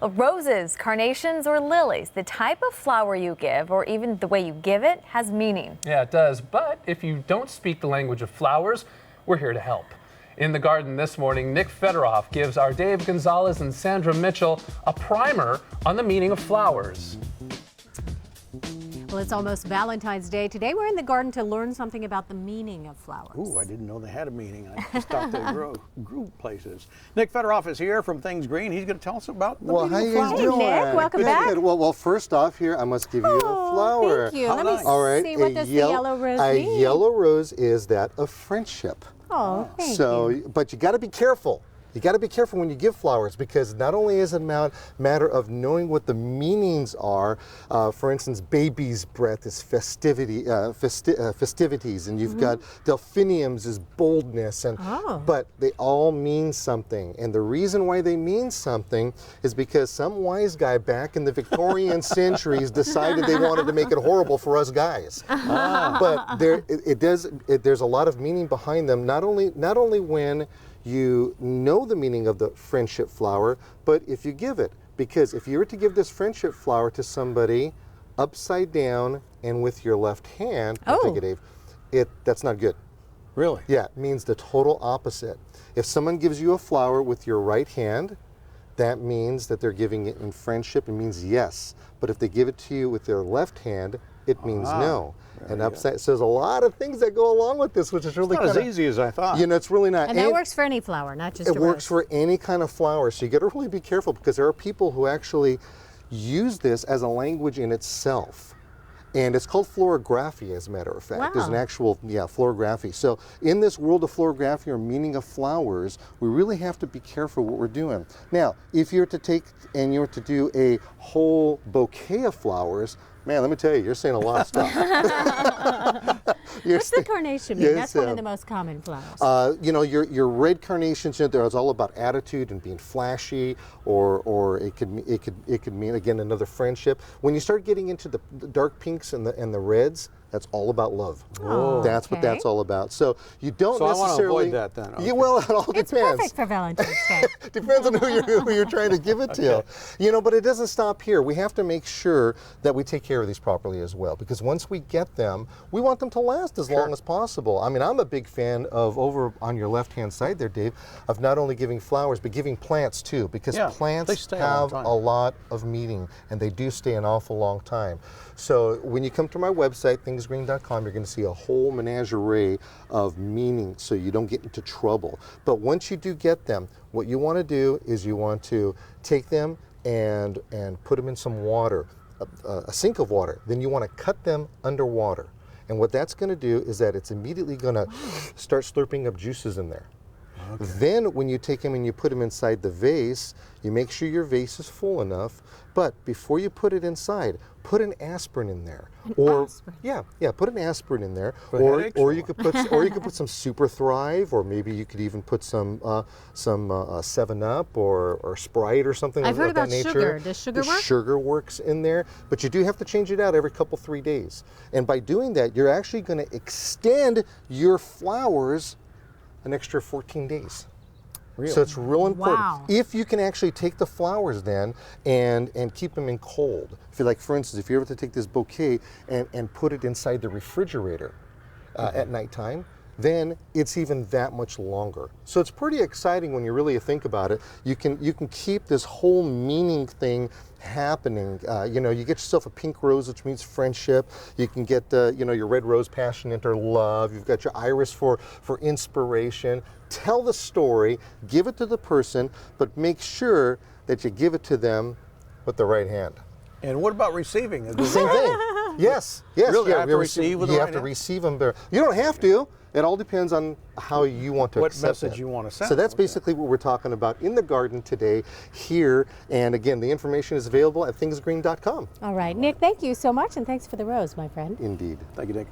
Roses, carnations, or lilies, the type of flower you give, or even the way you give it, has meaning. Yeah, it does. But if you don't speak the language of flowers, we're here to help. In the garden this morning, Nick Federoff gives our Dave Gonzalez and Sandra Mitchell a primer on the meaning of flowers. Well, it's almost Valentine's Day. Today we're in the garden to learn something about the meaning of flowers. Ooh, I didn't know they had a meaning. I just thought they grew places. Nick Federoff is here from Things Green. He's going to tell us about the meaning of flowers. Well, how you guys doing? Hey, Nick, welcome back. Good. Well, first off here, I must give you a flower. Thank you. How Let nice. me All right, see, what does the yellow rose mean? A yellow rose is that of friendship. Oh, thank you. But you got to be careful. You got to be careful when you give flowers, because not only is it a matter of knowing what the meanings are. For instance, baby's breath is festivities, and you've got delphiniums is boldness, and but they all mean something. And the reason why they mean something is because some wise guy back in the Victorian centuries decided they wanted to make it horrible for us guys. But there's a lot of meaning behind them. Not only when you know the meaning of the friendship flower, but if you give it. Because if you were to give this friendship flower to somebody upside down and with your left hand, take it, Dave, that's not good. Really? Yeah, it means the total opposite. If someone gives you a flower with your right hand, that means that they're giving it in friendship. It means yes. But if they give it to you with their left hand, it means no. And upside, so there's a lot of things that go along with this, which is really not as easy as I thought. You know, it's really not. And that works for any flower, not just a rose. It works for any kind of flower. So you got to really be careful, because there are people who actually use this as a language in itself. And it's called florography, as a matter of fact. Wow. There's an actual, florography. So in this world of florography, or meaning of flowers, we really have to be careful what we're doing. Now, if you're to take and you're to do a whole bouquet of flowers, man, let me tell you, you're saying a lot of stuff. What's the carnation mean? That's one of the most common flowers. You know, your red carnations, you know, it's all about attitude and being flashy, or it could mean, again, another friendship. When you start getting into the dark pinks and the reds, that's all about love. Oh, that's what that's all about. So you don't necessarily. I want to avoid that then. Okay. Yeah, well, it all depends. It's perfect for Valentine's Day. Depends on who you're trying to give it to. You know, but it doesn't stop here. We have to make sure that we take care of these properly as well, because once we get them, we want them to last as long as possible. I mean, I'm a big fan of, over on your left-hand side there, Dave, of not only giving flowers, but giving plants too, because plants have a lot of meaning, and they do stay an awful long time. So when you come to my website, thingsgreen.com, you're going to see a whole menagerie of meaning, so you don't get into trouble. But once you do get them, what you want to do is you want to take them and put them in some water, a sink of water. Then you want to cut them underwater. And what that's going to do is that it's immediately going to start slurping up juices in there. Then when you take them and you put them inside the vase, you make sure your vase is full enough, but before you put it inside, put an aspirin in there. Put an aspirin in there. Or you could put some Super Thrive, or maybe you could even put some 7-Up or Sprite or something I've heard of that about nature. sugar. Does sugar work? Sugar works in there, but you do have to change it out every 3 days. And by doing that, you're actually going to extend your flowers an extra 14 days. Really? So it's real important. Wow. If you can actually take the flowers then and keep them in cold. If you like, for instance, if you were to take this bouquet and put it inside the refrigerator at nighttime, then it's even that much longer. So it's pretty exciting when you really think about it. You can keep this whole meaning thing happening. You know, you get yourself a pink rose, which means friendship. You can get your red rose, passionate or love. You've got your iris for inspiration. Tell the story, give it to the person, but make sure that you give it to them with the right hand. And what about receiving? Same thing. Yes. Really? Yeah, I have to receive with the you right have to hand? receive them there. You don't have to. It all depends on how you want to accept What message it. you want to send. So that's basically what we're talking about in the garden today here. And again, the information is available at thingsgreen.com. All right, Nick, thank you so much, and thanks for the rose, my friend. Indeed. Thank you, Nick.